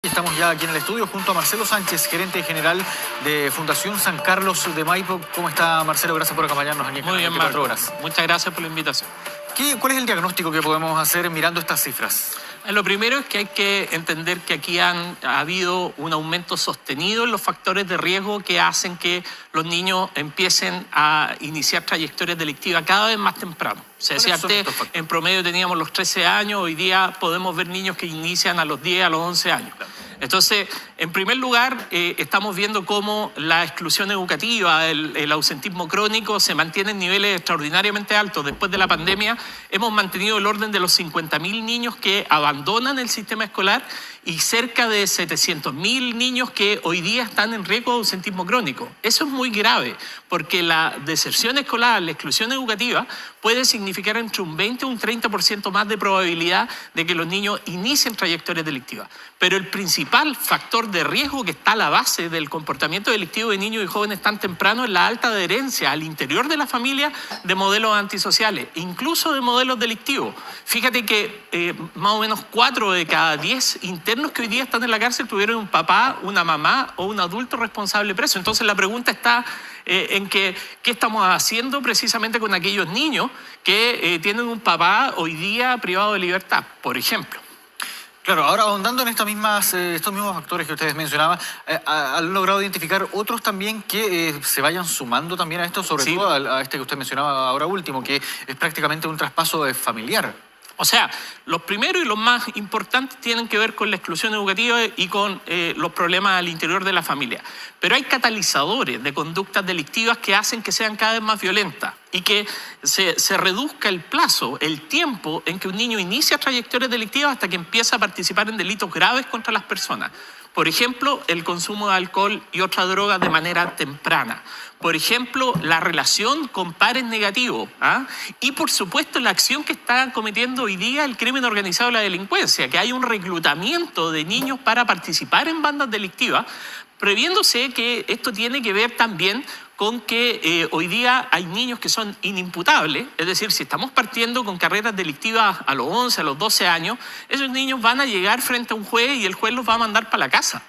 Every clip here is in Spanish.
Estamos ya aquí en el estudio junto a Marcelo Sánchez, gerente general de Fundación San Carlos de Maipo. ¿Cómo está, Marcelo? Gracias por acompañarnos aquí en Muy bien, 24 horas. Muchas gracias por la invitación. ¿Cuál es el diagnóstico que podemos hacer mirando estas cifras? Lo primero es que hay que entender que aquí ha habido un aumento sostenido en los factores de riesgo que hacen que los niños empiecen a iniciar trayectorias delictivas cada vez más temprano. Se decía antes, en promedio teníamos los 13 años, hoy día podemos ver niños que inician a los 10, a los 11 años. Entonces, en primer lugar, estamos viendo cómo la exclusión educativa, el ausentismo crónico se mantiene en niveles extraordinariamente altos. Después de la pandemia hemos mantenido el orden de los 50.000 niños que abandonan el sistema escolar y cerca de 700.000 niños que hoy día están en riesgo de ausentismo crónico. Eso es muy grave porque la deserción escolar, la exclusión educativa puede significar entre un 20 o un 30% más de probabilidad de que los niños inicien trayectorias delictivas. Pero el principal factor de riesgo que está a la base del comportamiento delictivo de niños y jóvenes tan temprano es la alta adherencia al interior de la familia de modelos antisociales, incluso de modelos delictivos. Fíjate que más o menos 4 de cada 10 internos que hoy día están en la cárcel tuvieron un papá, una mamá o un adulto responsable preso. Entonces la pregunta está en que, ¿qué estamos haciendo precisamente con aquellos niños que tienen un papá hoy día privado de libertad, por ejemplo? Claro, ahora ahondando en estos mismos factores que ustedes mencionaban, ¿han logrado identificar otros también que se vayan sumando también a esto, sobre todo a este que usted mencionaba ahora último, que es prácticamente un traspaso familiar? O sea, los primeros y los más importantes tienen que ver con la exclusión educativa y con los problemas al interior de la familia. Pero hay catalizadores de conductas delictivas que hacen que sean cada vez más violentas y que se reduzca el plazo, el tiempo en que un niño inicia trayectorias delictivas hasta que empieza a participar en delitos graves contra las personas. Por ejemplo, el consumo de alcohol y otras drogas de manera temprana. Por ejemplo, la relación con pares negativos. Y, por supuesto, la acción que está cometiendo hoy día el crimen organizado y la delincuencia, que hay un reclutamiento de niños para participar en bandas delictivas, previéndose que esto tiene que ver también con que hoy día hay niños que son inimputables, es decir, si estamos partiendo con carreras delictivas a los 11, a los 12 años, esos niños van a llegar frente a un juez y el juez los va a mandar para la casa,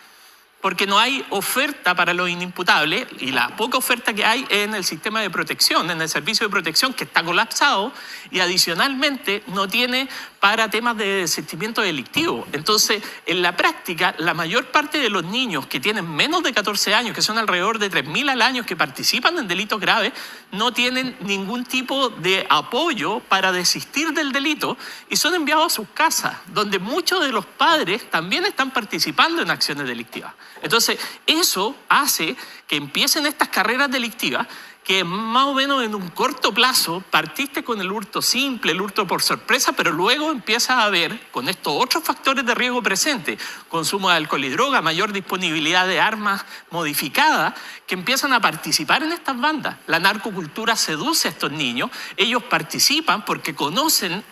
porque no hay oferta para los inimputables y la poca oferta que hay en el sistema de protección, en el servicio de protección que está colapsado y adicionalmente no tiene para temas de desistimiento delictivo. Entonces, en la práctica, la mayor parte de los niños que tienen menos de 14 años, que son alrededor de 3.000 al año, que participan en delitos graves, no tienen ningún tipo de apoyo para desistir del delito y son enviados a sus casas, donde muchos de los padres también están participando en acciones delictivas. Entonces, eso hace que empiecen estas carreras delictivas que más o menos en un corto plazo partiste con el hurto simple, el hurto por sorpresa, pero luego empiezas a ver con estos otros factores de riesgo presentes, consumo de alcohol y droga, mayor disponibilidad de armas modificadas, que empiezan a participar en estas bandas. La narcocultura seduce a estos niños, ellos participan porque conocen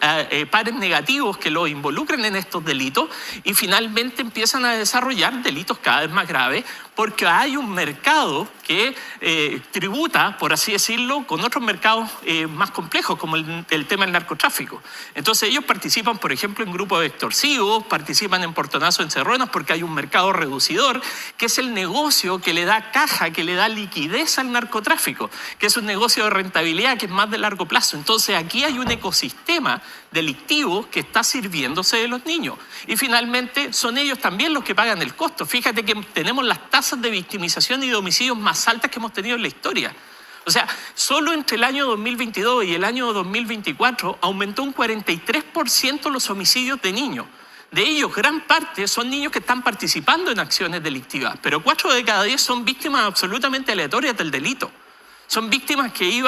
pares negativos que los involucran en estos delitos y finalmente empiezan a desarrollar delitos cada vez más graves porque hay un mercado que tributa, por así decirlo, con otros mercados más complejos, como el tema del narcotráfico. Entonces ellos participan, por ejemplo, en grupos extorsivos, participan en portonazos encerronas porque hay un mercado reducidor, que es el negocio que le da caja, que le da liquidez al narcotráfico, que es un negocio de rentabilidad que es más de largo plazo. Entonces aquí hay un ecosistema delictivo que está sirviéndose de los niños. Y finalmente son ellos también los que pagan el costo. Fíjate que tenemos las tasas de victimización y de homicidios más altas que hemos tenido en la historia. O sea, solo entre el año 2022 y el año 2024 aumentó un 43% los homicidios de niños. De ellos, gran parte son niños que están participando en acciones delictivas, pero 4 de cada 10 son víctimas absolutamente aleatorias del delito. Son víctimas que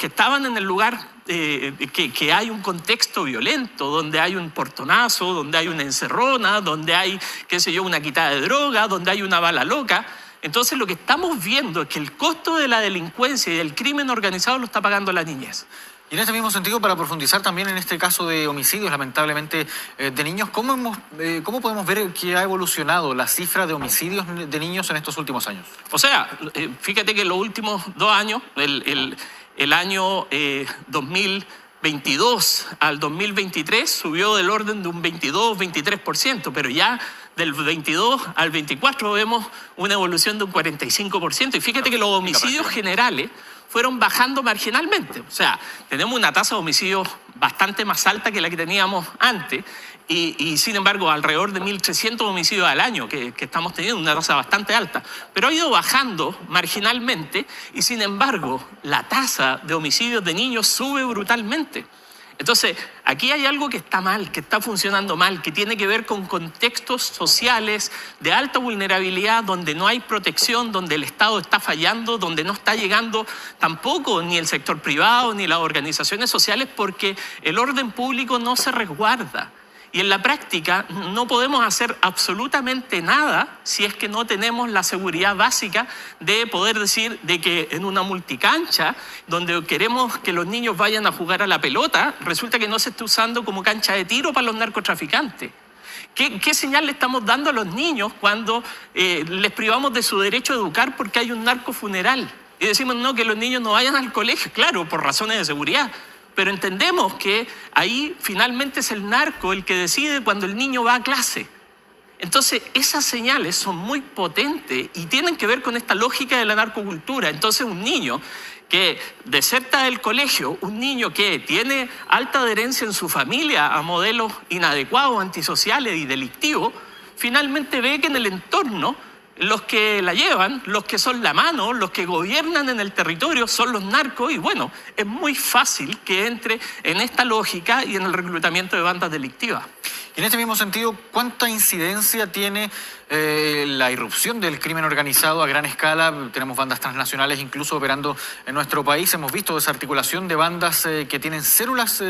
estaban en el lugar que hay un contexto violento, donde hay un portonazo, donde hay una encerrona, donde hay, qué sé yo, una quitada de droga, donde hay una bala loca. Entonces lo que estamos viendo es que el costo de la delincuencia y del crimen organizado lo está pagando la niñez. Y en este mismo sentido, para profundizar también en este caso de homicidios, lamentablemente, de niños, ¿cómo podemos ver que ha evolucionado la cifra de homicidios de niños en estos últimos años? O sea, fíjate que en los últimos 2 años, el año 2022 al 2023 subió del orden de un 22-23%, pero ya del 22 al 24 vemos una evolución de un 45%. Y fíjate que los homicidios generales fueron bajando marginalmente. O sea, tenemos una tasa de homicidios bastante más alta que la que teníamos antes y sin embargo alrededor de 1.300 homicidios al año que estamos teniendo, una tasa bastante alta. Pero ha ido bajando marginalmente y sin embargo la tasa de homicidios de niños sube brutalmente. Entonces, aquí hay algo que está mal, que está funcionando mal, que tiene que ver con contextos sociales de alta vulnerabilidad, donde no hay protección, donde el Estado está fallando, donde no está llegando tampoco ni el sector privado ni las organizaciones sociales, porque el orden público no se resguarda. Y en la práctica no podemos hacer absolutamente nada si es que no tenemos la seguridad básica de poder decir de que en una multicancha donde queremos que los niños vayan a jugar a la pelota, resulta que no se está usando como cancha de tiro para los narcotraficantes. ¿Qué señal le estamos dando a los niños cuando les privamos de su derecho a educar porque hay un narcofuneral? Y decimos no, que los niños no vayan al colegio, claro, por razones de seguridad. Pero entendemos que ahí finalmente es el narco el que decide cuando el niño va a clase. Entonces, esas señales son muy potentes y tienen que ver con esta lógica de la narcocultura. Entonces, un niño que deserta del colegio, un niño que tiene alta adherencia en su familia a modelos inadecuados, antisociales y delictivos, finalmente ve que en el entorno los que la llevan, los que son la mano, los que gobiernan en el territorio son los narcos y bueno, es muy fácil que entre en esta lógica y en el reclutamiento de bandas delictivas. En este mismo sentido, ¿cuánta incidencia tiene la irrupción del crimen organizado a gran escala? Tenemos bandas transnacionales incluso operando en nuestro país. Hemos visto desarticulación de bandas que tienen células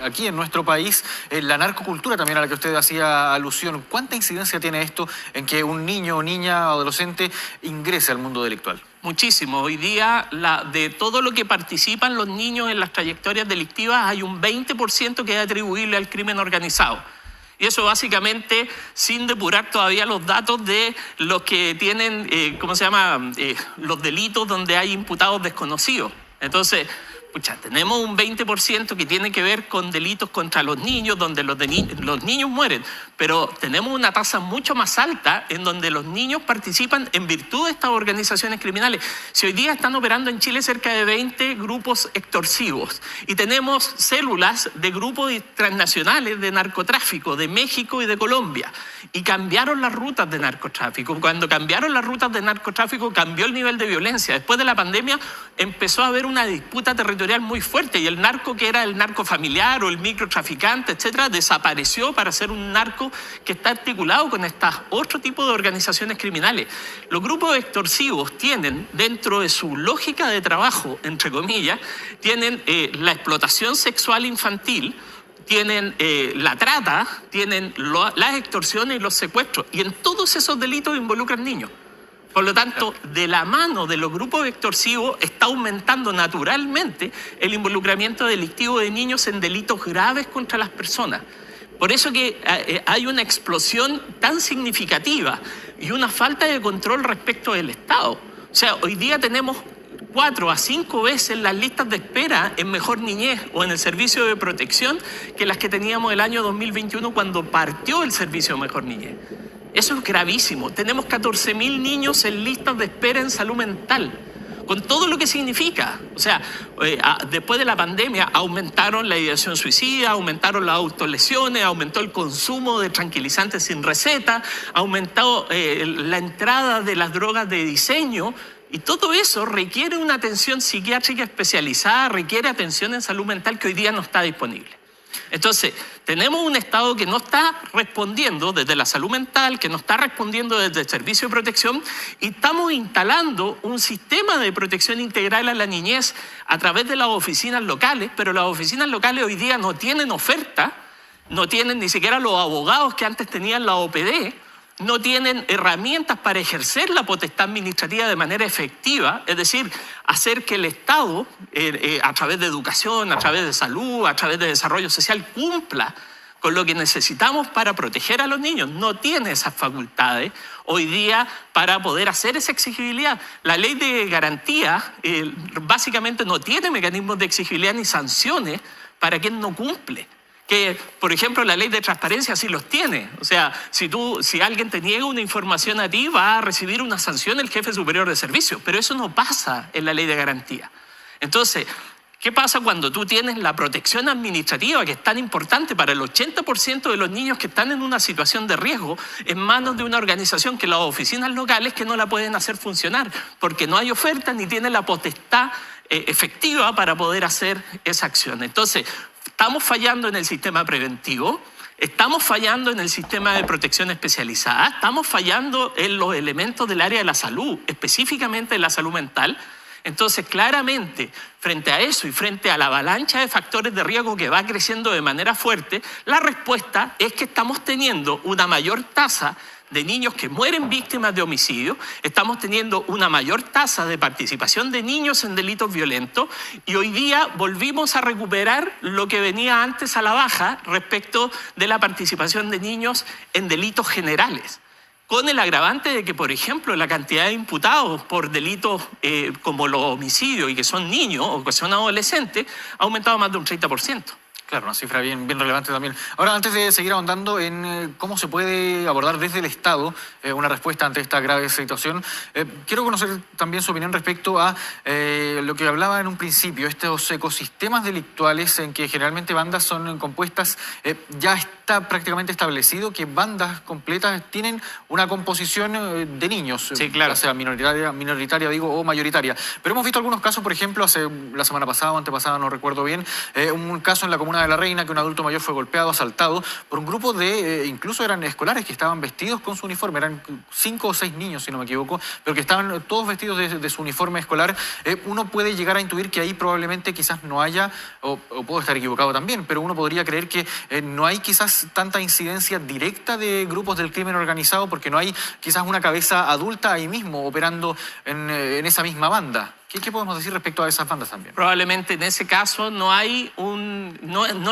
aquí en nuestro país. La narcocultura también a la que usted hacía alusión. ¿Cuánta incidencia tiene esto en que un niño o niña adolescente ingrese al mundo delictual? Muchísimo. Hoy día, de todo lo que participan los niños en las trayectorias delictivas, hay un 20% que es atribuible al crimen organizado. Y eso básicamente sin depurar todavía los datos de los que tienen, los delitos donde hay imputados desconocidos. Entonces, tenemos un 20% que tiene que ver con delitos contra los niños, donde los niños mueren, pero tenemos una tasa mucho más alta en donde los niños participan en virtud de estas organizaciones criminales. Si hoy día están operando en Chile cerca de 20 grupos extorsivos y tenemos células de grupos transnacionales de narcotráfico de México y de Colombia y cambiaron las rutas de narcotráfico. Cuando cambiaron las rutas de narcotráfico cambió el nivel de violencia. Después de la pandemia empezó a haber una disputa territorial muy fuerte y el narco que era el narco familiar o el microtraficante, etcétera, desapareció para ser un narco que está articulado con otro tipo de organizaciones criminales. Los grupos extorsivos tienen dentro de su lógica de trabajo, entre comillas, tienen la explotación sexual infantil, tienen la trata, tienen las extorsiones y los secuestros y en todos esos delitos involucran niños. Por lo tanto, de la mano de los grupos extorsivos está aumentando naturalmente el involucramiento delictivo de niños en delitos graves contra las personas. Por eso que hay una explosión tan significativa y una falta de control respecto del Estado. O sea, hoy día tenemos 4 a 5 veces las listas de espera en Mejor Niñez o en el servicio de protección que las que teníamos el año 2021 cuando partió el servicio de Mejor Niñez. Eso es gravísimo. Tenemos 14.000 niños en listas de espera en salud mental, con todo lo que significa. O sea, después de la pandemia aumentaron la ideación suicida, aumentaron las autolesiones, aumentó el consumo de tranquilizantes sin receta, aumentó la entrada de las drogas de diseño. Y todo eso requiere una atención psiquiátrica especializada, requiere atención en salud mental que hoy día no está disponible. Entonces, tenemos un Estado que no está respondiendo desde la salud mental, que no está respondiendo desde el servicio de protección y estamos instalando un sistema de protección integral a la niñez a través de las oficinas locales, pero las oficinas locales hoy día no tienen oferta, no tienen ni siquiera los abogados que antes tenían la OPD, no tienen herramientas para ejercer la potestad administrativa de manera efectiva, es decir, hacer que el Estado, a través de educación, a través de salud, a través de desarrollo social, cumpla con lo que necesitamos para proteger a los niños. No tiene esas facultades hoy día para poder hacer esa exigibilidad. La ley de garantía básicamente no tiene mecanismos de exigibilidad ni sanciones para quien no cumple. que, por ejemplo, la ley de transparencia sí los tiene. O sea, si alguien te niega una información a ti, va a recibir una sanción el jefe superior de servicio. Pero eso no pasa en la ley de garantía. Entonces, ¿qué pasa cuando tú tienes la protección administrativa, que es tan importante para el 80% de los niños que están en una situación de riesgo, en manos de una organización que las oficinas locales que no la pueden hacer funcionar, porque no hay oferta ni tiene la potestad efectiva para poder hacer esa acción? Entonces, estamos fallando en el sistema preventivo, estamos fallando en el sistema de protección especializada, estamos fallando en los elementos del área de la salud, específicamente en la salud mental. Entonces, claramente, frente a eso y frente a la avalancha de factores de riesgo que va creciendo de manera fuerte, la respuesta es que estamos teniendo una mayor tasa de niños que mueren víctimas de homicidio, estamos teniendo una mayor tasa de participación de niños en delitos violentos y hoy día volvimos a recuperar lo que venía antes a la baja respecto de la participación de niños en delitos generales. Con el agravante de que, por ejemplo, la cantidad de imputados por delitos como los homicidios y que son niños o que son adolescentes ha aumentado más de un 30%. Claro, una cifra bien relevante también. Ahora, antes de seguir ahondando en cómo se puede abordar desde el Estado una respuesta ante esta grave situación, quiero conocer también su opinión respecto a lo que hablaba en un principio, estos ecosistemas delictuales en que generalmente bandas son compuestas. Ya está prácticamente establecido que bandas completas tienen una composición de niños, sí, claro, ya sea minoritaria digo, o mayoritaria. Pero hemos visto algunos casos, por ejemplo, hace la semana pasada o antepasada, no recuerdo bien, un caso en la comuna de La Reina, que un adulto mayor fue golpeado, asaltado por un grupo de, incluso eran escolares que estaban vestidos con su uniforme, eran 5 o 6 niños, si no me equivoco, pero que estaban todos vestidos de su uniforme escolar. Uno puede llegar a intuir que ahí probablemente quizás no haya, o puedo estar equivocado también, pero uno podría creer que no hay quizás tanta incidencia directa de grupos del crimen organizado porque no hay quizás una cabeza adulta ahí mismo operando en esa misma banda. ¿Qué podemos decir respecto a esas bandas también? Probablemente en ese caso no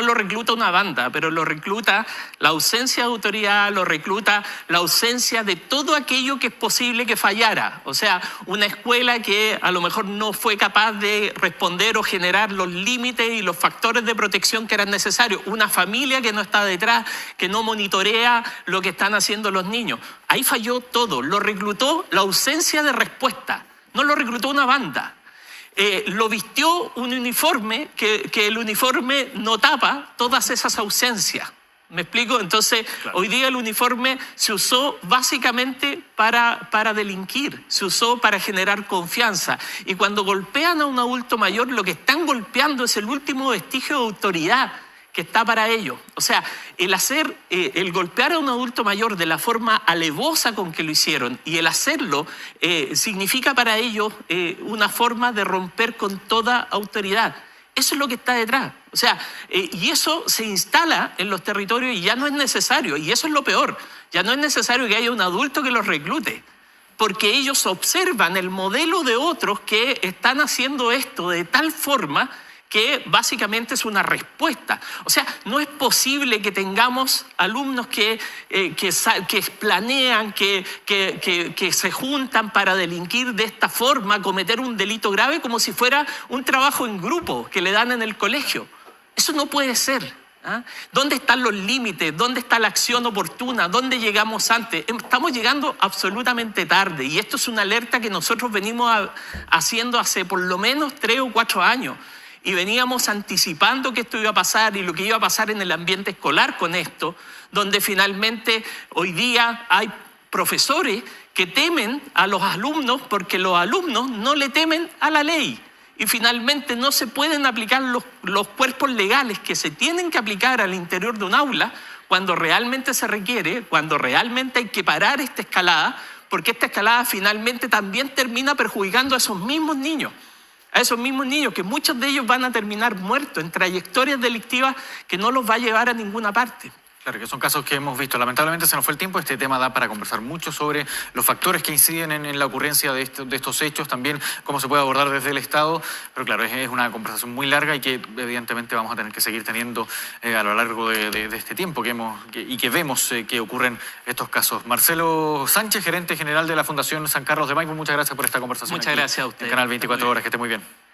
lo recluta una banda, pero lo recluta la ausencia de autoridad, lo recluta la ausencia de todo aquello que es posible que fallara. O sea, una escuela que a lo mejor no fue capaz de responder o generar los límites y los factores de protección que eran necesarios. Una familia que no está detrás, que no monitorea lo que están haciendo los niños. Ahí falló todo. Lo reclutó la ausencia de respuesta. No lo reclutó una banda. Lo vistió un uniforme que el uniforme no tapa todas esas ausencias. ¿Me explico? Entonces, claro, hoy día el uniforme se usó básicamente para delinquir, se usó para generar confianza. Y cuando golpean a un adulto mayor, lo que están golpeando es el último vestigio de autoridad que está para ellos. O sea, el golpear a un adulto mayor de la forma alevosa con que lo hicieron y el hacerlo significa para ellos una forma de romper con toda autoridad. Eso es lo que está detrás. O sea, y eso se instala en los territorios y ya no es necesario. Y eso es lo peor. Ya no es necesario que haya un adulto que los reclute, porque ellos observan el modelo de otros que están haciendo esto de tal forma que básicamente es una respuesta. O sea, no es posible que tengamos alumnos que planean, que se juntan para delinquir de esta forma, cometer un delito grave como si fuera un trabajo en grupo que le dan en el colegio. Eso no puede ser. ¿Ah? ¿Dónde están los límites? ¿Dónde está la acción oportuna? ¿Dónde llegamos antes? Estamos llegando absolutamente tarde y esto es una alerta que nosotros venimos haciendo hace por lo menos 3 o 4 años. Y veníamos anticipando que esto iba a pasar y lo que iba a pasar en el ambiente escolar con esto, donde finalmente hoy día hay profesores que temen a los alumnos porque los alumnos no le temen a la ley. Y finalmente no se pueden aplicar los cuerpos legales que se tienen que aplicar al interior de un aula cuando realmente se requiere, cuando realmente hay que parar esta escalada, porque esta escalada finalmente también termina perjudicando a esos mismos niños. A esos mismos niños, que muchos de ellos van a terminar muertos en trayectorias delictivas que no los va a llevar a ninguna parte. Claro, que son casos que hemos visto. Lamentablemente se nos fue el tiempo. Este tema da para conversar mucho sobre los factores que inciden en la ocurrencia de estos hechos, también cómo se puede abordar desde el Estado. Pero claro, es una conversación muy larga y que evidentemente vamos a tener que seguir teniendo a lo largo de este tiempo que vemos que ocurren estos casos. Marcelo Sánchez, gerente general de la Fundación San Carlos de Maipo, muchas gracias por esta conversación. Muchas gracias a usted. En Canal 24 Horas, que esté muy bien.